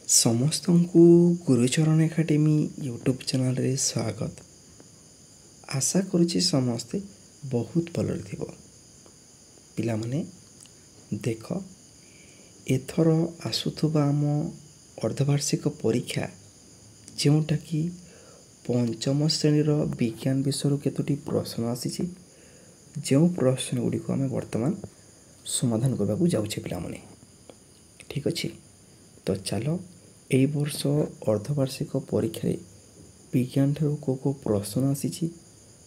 ସମସ୍ତଙ୍କୁ Gurucharan academy YouTube ଚ୍ୟାନେଲ୍ରେ ସ୍ୱାଗତ। ଆଶା କରୁଛି ସମସ୍ତେ ବହୁତ ଭଲରେ ଥିବ। ପିଲାମାନେ ଦେଖ, ଏଥର ଆସୁଥିବା ଆମ ଅର୍ଦ୍ଧବାର୍ଷିକ ପରୀକ୍ଷା, ଯେଉଁଟାକି ପଞ୍ଚମ ଶ୍ରେଣୀର ବିଜ୍ଞାନ ବିଷୟରୁ କେତୋଟି ପ୍ରଶ୍ନ ଆସିଛି, ଯେଉଁ ପ୍ରଶ୍ନ ଗୁଡ଼ିକୁ ଆମେ ବର୍ତ୍ତମାନ ସମାଧାନ କରିବାକୁ ଯାଉଛେ ପିଲାମାନେ। ଠିକ୍ ଅଛି, ତ ଚାଲ ଏହି ବର୍ଷ ଅର୍ଦ୍ଧବାର୍ଷିକ ପରୀକ୍ଷାରେ ବିଜ୍ଞାନ ଠାରୁ କେଉଁ ପ୍ରଶ୍ନ ଆସିଛି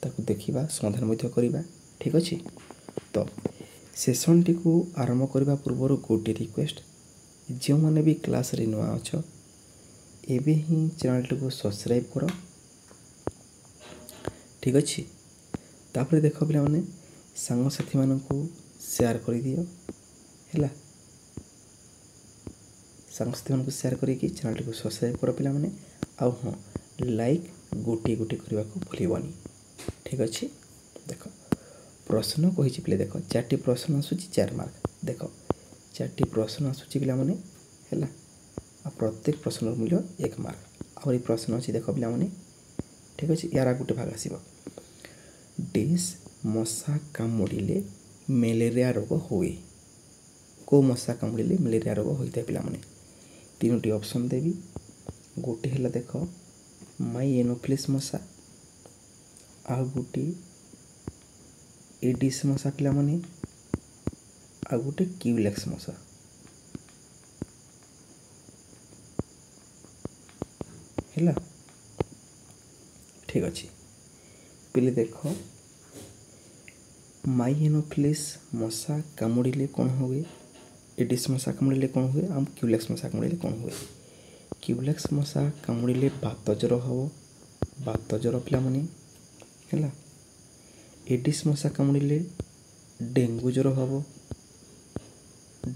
ତାକୁ ଦେଖିବା, ସମାଧାନ ମଧ୍ୟ କରିବା। ଠିକ୍ ଅଛି, ତ ସେସନ୍ଟିକୁ ଆରମ୍ଭ କରିବା ପୂର୍ବରୁ ଗୋଟିଏ ରିକ୍ୱେଷ୍ଟ, ଯେଉଁମାନେ ବି କ୍ଲାସ୍ରେ ନୂଆ ଅଛ, ଏବେ ହିଁ ଚ୍ୟାନେଲ୍ଟିକୁ ସବସ୍କ୍ରାଇବ୍ କର। ଠିକ୍ ଅଛି, ତାପରେ ଦେଖ ପିଲାମାନେ, ସାଙ୍ଗସାଥିମାନଙ୍କୁ ସେୟାର କରିଦିଅ ହେଲା। ସାଙ୍ଗସାଥିମାନଙ୍କୁ ସେୟାର କରିକି ଚ୍ୟାନେଲ୍ଟିକୁ ସବସ୍କ୍ରାଇବ୍ କର ପିଲାମାନେ। ଆଉ ହଁ, ଲାଇକ୍ ଗୋଟିଏ କରିବାକୁ ଭୁଲିବନି। ଠିକ୍ ଅଛି, ଦେଖ ପ୍ରଶ୍ନ କହିଛି ପିଲେ, ଦେଖ 4ଟି ପ୍ରଶ୍ନ ଆସୁଛି 4 ମାର୍କ। ଦେଖ 4ଟି ପ୍ରଶ୍ନ ଆସୁଛି ପିଲାମାନେ ହେଲା, ଆଉ ପ୍ରତ୍ୟେକ ପ୍ରଶ୍ନର ମୂଲ୍ୟ 1 ମାର୍କ। ଆହୁରି ପ୍ରଶ୍ନ ଅଛି, ଦେଖ ପିଲାମାନେ। ଠିକ୍ ଅଛି, ୟାର ଗୋଟେ ଭାଗ ଆସିବ। ଡେସ୍ ମଶା କାମୁଡ଼ିଲେ ମ୍ୟାଲେରିଆ ରୋଗ ହୁଏ। କେଉଁ ମଶା କାମୁଡ଼ିଲେ ମ୍ୟାଲେରିଆ ରୋଗ ହୋଇଥାଏ ପିଲାମାନେ? 3ଟି ଅପସନ୍ ଦେବି। ଗୋଟେ ହେଲା ଦେଖ ମାଇ ଏନୋଫିଲିସ୍ ମଶା, ଆଉ ଗୋଟେ ଏଡିସ୍ ମଶା ପିଲାମାନେ, ଆଉ ଗୋଟେ କ୍ୟୁଲେକ୍ସ ମଶା। ହେଲା, ଠିକ୍ ଅଛି ପିଲେ, ଦେଖ ମାଇ ଏନୋଫିଲିସ୍ ମଶା କାମୁଡ଼ିଲେ କ'ଣ ହୁଏ, ଏଡିସ୍ ମଶା କାମୁଡ଼ିଲେ କ'ଣ ହୁଏ, ଆଉ କ୍ୟୁଲେକ୍ସ ମଶା କାମୁଡ଼ିଲେ କ'ଣ ହୁଏ? କ୍ୟୁଲେକ୍ସ ମଶା କାମୁଡ଼ିଲେ ବାତ ଜ୍ୱର ହେବ, ବାତ ଜ୍ୱର ପିଲାମାନେ ହେଲା। ଏଡିସ୍ ମଶା କାମୁଡ଼ିଲେ ଡେଙ୍ଗୁ ଜ୍ୱର ହେବ,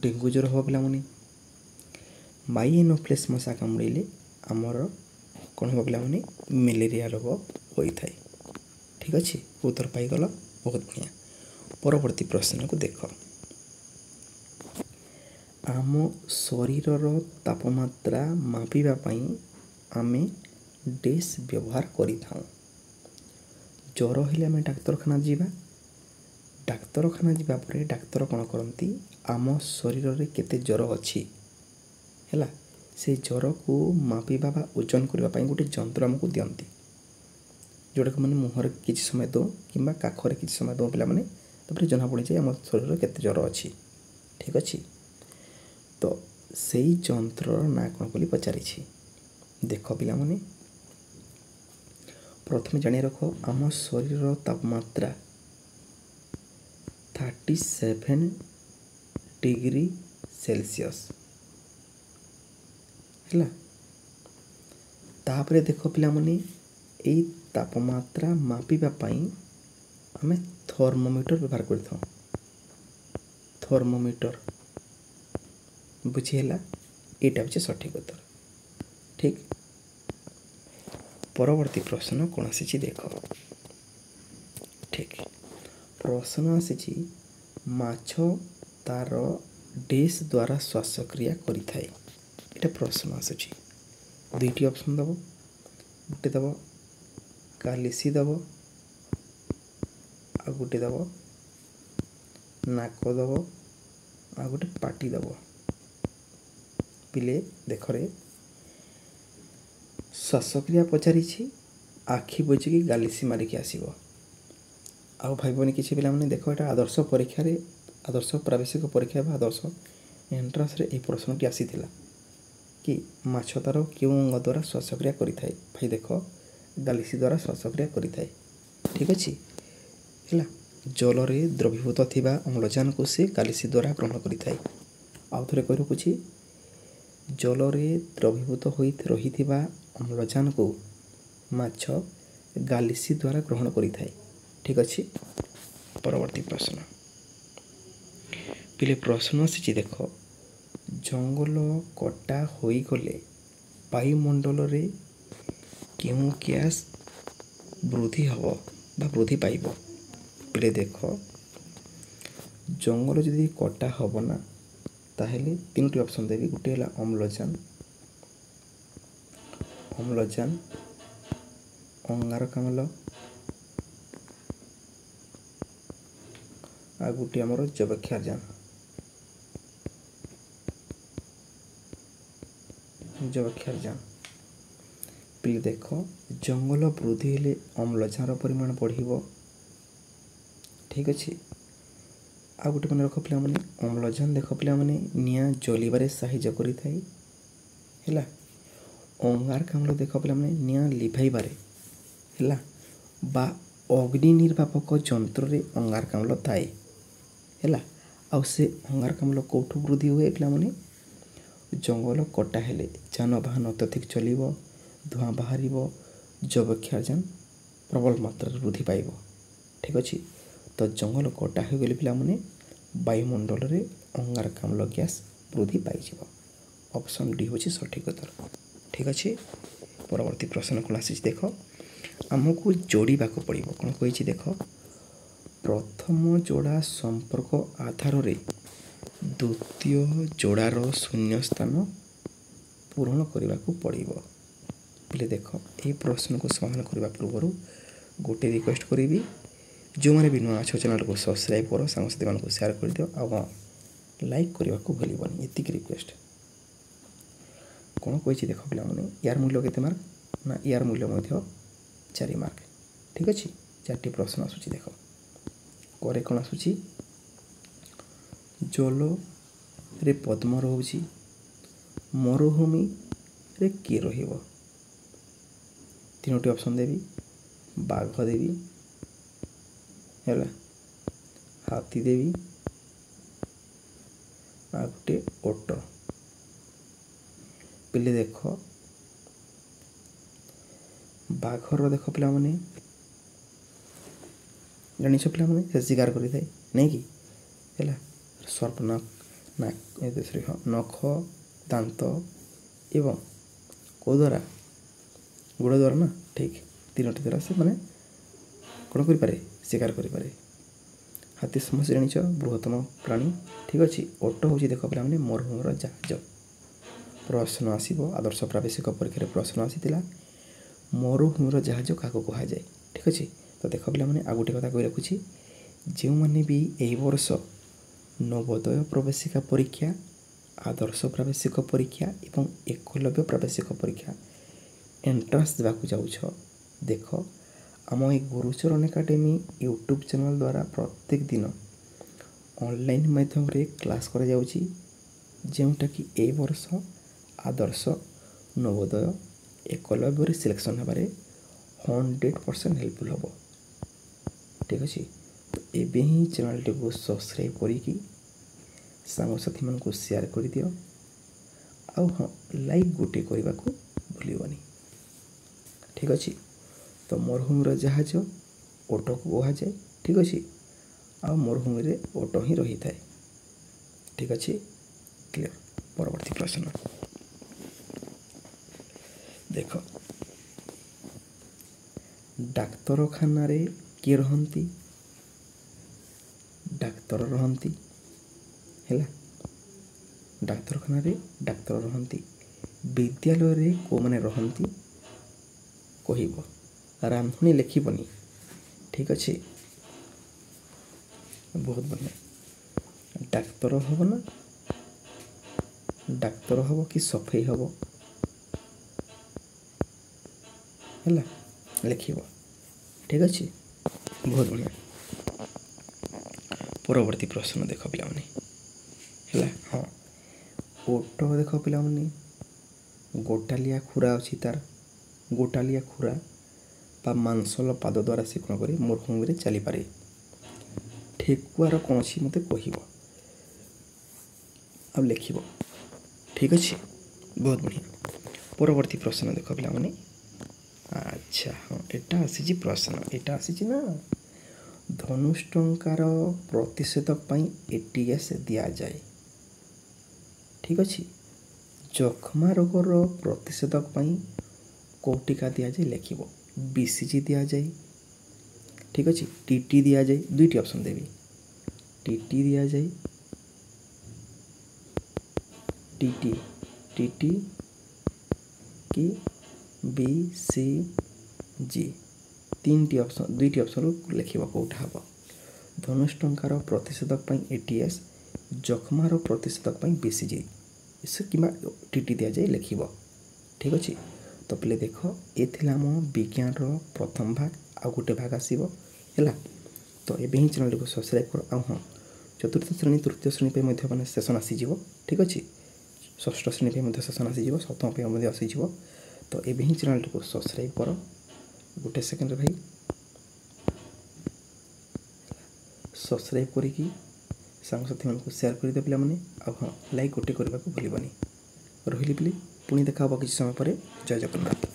ଡେଙ୍ଗୁ ଜ୍ୱର ହେବ ପିଲାମାନେ। ମାଇ ଏନୋଫିଲିସ୍ ମଶା କାମୁଡ଼ିଲେ ଆମର କ'ଣ ହେବ ପିଲାମାନେ? ମ୍ୟାଲେରିଆ ରୋଗ ହୋଇଥାଏ। ଠିକ୍ ଅଛି, ଉତ୍ତର ପାଇଗଲ, ବହୁତ ବଢ଼ିଆ। ପରବର୍ତ୍ତୀ ପ୍ରଶ୍ନକୁ ଦେଖ। ଆମ ଶରୀରର ତାପମାତ୍ରା ମାପିବା ପାଇଁ ଆମେ ଡେସ୍ ବ୍ୟବହାର କରିଥାଉ। ଜ୍ୱର ହେଲେ ଆମେ ଡାକ୍ତରଖାନା ଯିବା। ଡାକ୍ତରଖାନା ଯିବା ପରେ ଡାକ୍ତର କ'ଣ କରନ୍ତି? ଆମ ଶରୀରରେ କେତେ ଜ୍ୱର ଅଛି ହେଲା, ସେ ଜ୍ୱରକୁ ମାପିବା ବା ଓଜନ କରିବା ପାଇଁ ଗୋଟେ ଯନ୍ତ୍ର ଆମକୁ ଦିଅନ୍ତି, ଯେଉଁଟାକୁ ମାନେ ମୁହଁରେ କିଛି ସମୟ ଦେଉ କିମ୍ବା କାଖରେ କିଛି ସମୟ ଦେଉ ପିଲାମାନେ, ତାପରେ ଜଣାପଡ଼ିଯାଏ ଆମ ଶରୀରରେ କେତେ ଜ୍ୱର ଅଛି। ଠିକ୍ ଅଛି, ତ ସେଇ ଯନ୍ତ୍ରର ନାଁ କ'ଣ ବୋଲି ପଚାରିଛି। ଦେଖ ପିଲାମାନେ, ପ୍ରଥମେ ଜାଣି ରଖ, ଆମ ଶରୀରର ତାପମାତ୍ରା 37 ଡିଗ୍ରୀ ସେଲସିୟସ୍ ହେଲା। ତାପରେ ଦେଖ ପିଲାମାନେ, ଏଇ ତାପମାତ୍ରା ମାପିବା ପାଇଁ ଆମେ ଥର୍ମୋମିଟର ବ୍ୟବହାର କରିଥାଉ। ଥର୍ମୋମିଟର ବୁଝିହେଲା, ଏଇଟା ହେଉଛି ସଠିକ୍ ଉତ୍ତର। ଠିକ୍, ପରବର୍ତ୍ତୀ ପ୍ରଶ୍ନ କ'ଣ ଆସିଛି ଦେଖ। ଠିକ୍, ପ୍ରଶ୍ନ ଆସିଛି, ମାଛ ତାର ଡେସ୍ ଦ୍ୱାରା ଶ୍ୱାସକ୍ରିୟା କରିଥାଏ। ଏଇଟା ପ୍ରଶ୍ନ ଆସୁଛି। 2ଟି ଅପସନ୍ ଦେବ। ଗୋଟେ ଦେବ ଗାଲିସି ଦେବ, ଆଉ ଗୋଟେ ଦେବ ନାକ ଦେବ, ଆଉ ଗୋଟେ ପାଟି ଦେବ। ପିଲେ ଦେଖରେ, ଶ୍ୱାସକ୍ରିୟା ପଚାରିଛି, ଆଖି ବୁଜିକି ଗାଲିସି ମାରିକି ଆସିବ। ଆଉ ଭାବିବନି କିଛି ପିଲାମାନେ। ଦେଖ, ଏଇଟା ଆଦର୍ଶ ପରୀକ୍ଷାରେ, ଆଦର୍ଶ ପ୍ରାବେଶିକ ପରୀକ୍ଷା ବା ଆଦର୍ଶ ଏଣ୍ଟ୍ରାନ୍ସରେ ଏହି ପ୍ରଶ୍ନଟି ଆସିଥିଲା କି ମାଛ ତାର କେଉଁ ଅଙ୍ଗ ଦ୍ୱାରା ଶ୍ୱାସକ୍ରିୟା କରିଥାଏ? ଭାଇ ଦେଖ, ଗାଲିସି ଦ୍ୱାରା ଶ୍ୱାସକ୍ରିୟା କରିଥାଏ। ଠିକ୍ ଅଛି ହେଲା, ଜଳରେ ଦ୍ରବୀଭୂତ ଥିବା ଅମ୍ଳଜାନକୁ ସେ ଗାଲିସି ଦ୍ୱାରା ଗ୍ରହଣ କରିଥାଏ। ଆଉ ଥରେ କହି ରଖୁଛି, ଜଳରେ ଦ୍ରବୀଭୂତ ହୋଇ ରହିଥିବା ଅମ୍ଳଜାନକୁ ମାଛ ଗାଲିସି ଦ୍ୱାରା ଗ୍ରହଣ କରିଥାଏ। ଠିକ୍ ଅଛି, ପରବର୍ତ୍ତୀ ପ୍ରଶ୍ନ ପିଲେ, ପ୍ରଶ୍ନ ଆସିଛି ଦେଖ, ଜଙ୍ଗଲ କଟା ହୋଇଗଲେ ବାୟୁମଣ୍ଡଳରେ କେଉଁ ଗ୍ୟାସ୍ ବୃଦ୍ଧି ହେବ ବା ବୃଦ୍ଧି ପାଇବ? ପିଲେ ଦେଖ, ଜଙ୍ଗଲ ଯଦି କଟା ହେବ ନା, ତାହେଲେ 3ଟି ଅପସନ୍ ଦେବି। ଗୋଟେ ହେଲା ଅମ୍ଳଜାନ, ଅମ୍ଳଜାନ, ଅଙ୍ଗାରକାମ୍ଳ ଆଉ ଗୋଟିଏ ଆମର ଯବକ୍ଷାରଜାନ। ପିଲେ ଦେଖ ଜଙ୍ଗଲ ବୃଦ୍ଧି ହେଲେ ଅମ୍ଳଜାନର ପରିମାଣ ବଢ଼ିବ। ଠିକ୍ ଅଛି। ଆଉ ଗୋଟେ ମନେ ରଖ ପିଲାମାନେ, ଅମ୍ଳଜାନ ଦେଖ ପିଲାମାନେ ନିଆଁ ଜଳିବାରେ ସାହାଯ୍ୟ କରିଥାଏ ହେଲା। ଅଙ୍ଗାରକାମ୍ଳ ଦେଖ ପିଲାମାନେ ନିଆଁ ଲିଭାଇବାରେ ହେଲା ବା ଅଗ୍ନି ନିର୍ବାପକ ଯନ୍ତ୍ରରେ ଅଙ୍ଗାରକାମ୍ଳ ଥାଏ ହେଲା। ଆଉ ସେ ଅଙ୍ଗାରକାମ୍ଳ କେଉଁଠୁ ବୃଦ୍ଧି ହୁଏ ପିଲାମାନେ? ଜଙ୍ଗଲ କଟା ହେଲେ ଯାନବାହନ ଅତ୍ୟଧିକ ଚଲିବ, ଧୂଆଁ ବାହାରିବ, ଯବକ୍ଷାରଜାନ ପ୍ରବଳ ମାତ୍ରାରେ ବୃଦ୍ଧି ପାଇବ। ଠିକ୍ ଅଛି। ତ ଜଙ୍ଗଲ କଟା ହୋଇଗଲେ ପିଲାମାନେ ବାୟୁମଣ୍ଡଳରେ ଅଙ୍ଗାରକାମ୍ଳ ଗ୍ୟାସ୍ ବୃଦ୍ଧି ପାଇଯିବ। ଅପସନ୍ ଡି ହେଉଛି ସଠିକ୍ ଉତ୍ତର। ଠିକ୍ ଅଛି। ପରବର୍ତ୍ତୀ ପ୍ରଶ୍ନ କ'ଣ ଆସିଛି ଦେଖ, ଆମକୁ ଯୋଡ଼ିବାକୁ ପଡ଼ିବ। କ'ଣ କହିଛି ଦେଖ, ପ୍ରଥମ ଯୋଡ଼ା ସମ୍ପର୍କ ଆଧାରରେ ଦ୍ୱିତୀୟ ଯୋଡ଼ାର ଶୂନ୍ୟ ସ୍ଥାନ ପୂରଣ କରିବାକୁ ପଡ଼ିବ। ପିଲେ ଦେଖ ଏହି ପ୍ରଶ୍ନକୁ ସମାଧାନ କରିବା ପୂର୍ବରୁ ଗୋଟେ ରିକ୍ୱେଷ୍ଟ କରିବି, ଯେଉଁମାନେ ବି ନୂଆ ଅଛ ଚ୍ୟାନେଲକୁ ସବସ୍କ୍ରାଇବ୍ କର, ସାଙ୍ଗସାଥିମାନଙ୍କୁ ସେୟାର କରିଦିଅ ଆଉ ହଁ ଲାଇକ୍ କରିବାକୁ ଭୁଲିବନି, ଏତିକି ରିକ୍ୱେଷ୍ଟ। କ'ଣ କହିଛି ଦେଖ ପିଲାମାନେ, ୟାର ମୂଲ୍ୟ କେତେ ମାର୍କ? ନା ୟାର ମୂଲ୍ୟ ମଧ୍ୟ 4 ମାର୍କ। ଠିକ୍ ଅଛି। 4ଟି ପ୍ରଶ୍ନ ଆସୁଛି ଦେଖ। ପରେ କ'ଣ ଆସୁଛି, ଜଳରେ ପଦ୍ମ ରହୁଛି, ମରୁଭୂମିରେ କିଏ ରହିବ? 3ଟି ଅପସନ୍ ଦେବି, ବାଘ ଦେବି ହେଲା, ହାତୀ ଦେବି ଆଉ ଗୋଟେ ଓଟ। ପିଲେ ଦେଖ ବାଘର ଦେଖ ପିଲାମାନେ ଜାଣିଛ ପିଲାମାନେ ସେ ଶିକାର କରିଥାଏ ନାଇଁ କି ହେଲା। ସର୍ପ ନଖ, ଦାନ୍ତ ଏବଂ କେଉଁ ଦ୍ୱାରା? ଗୋଡ଼ ଦ୍ୱାରା ନା। ଠିକ୍, 3ଟି ଦ୍ୱାରା ସେମାନେ କ'ଣ କରିପାରେ? ଶିକାର କରିପାରେ। ହାତୀ ସମସ୍ତେ ଜାଣିଛ ବୃହତ୍ତମ ପ୍ରାଣୀ। ଠିକ୍ ଅଛି। ଓଟ ହେଉଛି ଦେଖ ପିଲାମାନେ ମରୁଭୂମିର ଜାହାଜ। ପ୍ରଶ୍ନ ଆସିବ, ଆଦର୍ଶ ପ୍ରାବେଶିକ ପରୀକ୍ଷାରେ ପ୍ରଶ୍ନ ଆସିଥିଲା ମରୁଭୂମିର ଜାହାଜ କାହାକୁ କୁହାଯାଏ? ଠିକ୍ ଅଛି। ତ ଦେଖ ପିଲାମାନେ ଆଉ ଗୋଟେ କଥା କହି ରଖୁଛି, ଯେଉଁମାନେ ବି ଏହି ବର୍ଷ ନବୋଦୟ ପ୍ରବେଶିକା ପରୀକ୍ଷା, ଆଦର୍ଶ ପ୍ରାବେଶିକ ପରୀକ୍ଷା ଏବଂ ଏକଲବ୍ୟ ପ୍ରାବେଶିକ ପରୀକ୍ଷା ଏଣ୍ଟ୍ରାନ୍ସ ଦେବାକୁ ଯାଉଛ, ଦେଖ ଆମ ଏହି ଗୁରୁଚରଣ ଏକାଡେମୀ ୟୁଟ୍ୟୁବ୍ ଚ୍ୟାନେଲ୍ ଦ୍ୱାରା ପ୍ରତ୍ୟେକ ଦିନ ଅନଲାଇନ୍ ମାଧ୍ୟମରେ କ୍ଲାସ୍ କରାଯାଉଛି, ଯେଉଁଟାକି ଏହି ବର୍ଷ ଆଦର୍ଶ, ନବୋଦୟ, ଏକଲବ୍ୟରେ ସିଲେକ୍ସନ୍ ହେବାରେ 100% ହେଲ୍ପଫୁଲ୍ ହେବ। ଠିକ୍ ଅଛି। ତ ଏବେ ହିଁ ଚ୍ୟାନେଲ୍ଟିକୁ ସବସ୍କ୍ରାଇବ୍ କରିକି ସାଙ୍ଗସାଥିମାନଙ୍କୁ ସେୟାର କରିଦିଅ ଆଉ ହଁ ଲାଇକ୍ ଗୋଟେ କରିବାକୁ ଭୁଲିବନି। ଠିକ୍ ଅଛି। ତ ମରୁଭୂମିର ଜାହାଜ ଓଟକୁ କୁହାଯାଏ। ଠିକ୍ ଅଛି। ଆଉ ମରୁଭୂମିରେ ଓଟ ହିଁ ରହିଥାଏ। ଠିକ୍ ଅଛି। କ୍ଲିୟର। ପରବର୍ତ୍ତୀ ପ୍ରଶ୍ନ ଦେଖ, ଡାକ୍ତରଖାନାରେ କିଏ ରହନ୍ତି? ଡାକ୍ତର ରହନ୍ତି ହେଲା। ଡାକ୍ତରଖାନାରେ ଡାକ୍ତର ରହନ୍ତି। ବିଦ୍ୟାଳୟରେ କେଉଁମାନେ ରହନ୍ତି କହିବ, ରାନ୍ଧୁଣି ଲେଖିବନି। ଠିକ୍ ଅଛି। ବହୁତ ବଢ଼ିଆ। ଡାକ୍ତର ହେବ ନା ଡାକ୍ତର ହେବ କି ସଫେଇ ହେବ ହେଲା, ଲେଖିବ। ଠିକ୍ ଅଛି। ବହୁତ ବଢ଼ିଆ। ପରବର୍ତ୍ତୀ ପ୍ରଶ୍ନ ଦେଖ ପିଲାମାନେ ହେଲା। ହଁ, ଓଟ ଦେଖ ପିଲାମାନେ ଗୋଟାଳିଆ ଖୁରା ଅଛି, ତାର ଗୋଟାଳିଆ ଖୁରା ବା ମାଂସଲ ପାଦ ଦ୍ୱାରା ସେ କ'ଣ କରେ? ମରୁଭୂମିରେ ଚାଲିପାରେ। ଠେକୁଆର କ'ଣ ଅଛି ମୋତେ କହିବ ଆଉ ଲେଖିବ। ଠିକ୍ ଅଛି। ବହୁତ ବଢ଼ିଆ। ପରବର୍ତ୍ତୀ ପ୍ରଶ୍ନ ଦେଖ ପିଲାମାନେ। ଆଚ୍ଛା, ହଁ ଏଇଟା ଆସିଛି ପ୍ରଶ୍ନ, ଏଇଟା ଆସିଛି ନା, ଧନୁଷ୍ଟଙ୍କାର ପ୍ରତିଷେଧକ ପାଇଁ ATS ଦିଆଯାଏ। ଠିକ୍ ଅଛି। ଯକ୍ଷ୍ମା ରୋଗର ପ୍ରତିଷେଧକ ପାଇଁ କେଉଁ ଟୀକା ଦିଆଯାଏ ଲେଖିବ। BCG ଦିଆଯାଏ। ଠିକ୍ ଅଛି। TT ଦିଆଯାଏ। 2ଟି ଅପସନ୍ ଦେବି, TT ଦିଆଯାଏ, TT କି बी सी जी तीन ऑप्शन दुईटी ऑप्शन लिखिबो कोठा हबो धनुष टंकार प्रतिषेधक पई एटीएस जखमार प्रतिषेधक पई बीसीजी इसे किमा टीटी दिया जाए लिखिबो ठीक अछि। तो पहले देख ये थिला मो विज्ञान रो प्रथम भाग आ गोटे भाग आसीबो हैला। तो एबे ही चैनल को सब्सक्राइब कर आ हां चतुर्थ श्रेणी तृतीय श्रेणी पे मध्य माने सेशन आसी जीवो ठीक अछि। षष्ठ श्रेणी पे मध्य सेशन आसी जीवो सप्तम पे मध्य आसी जीवो। तो एबे ही चैनल को सब्सक्राइब कर गोटे सेकंड रे भाई सब्सक्राइब करिकी सांग साथी मन को शेयर कर दे पिला माने आ हां लाइक गोटे करबा को भूलिबनी रहिली पिली पुणी देखा किसी समय पर जय जगन्नाथ।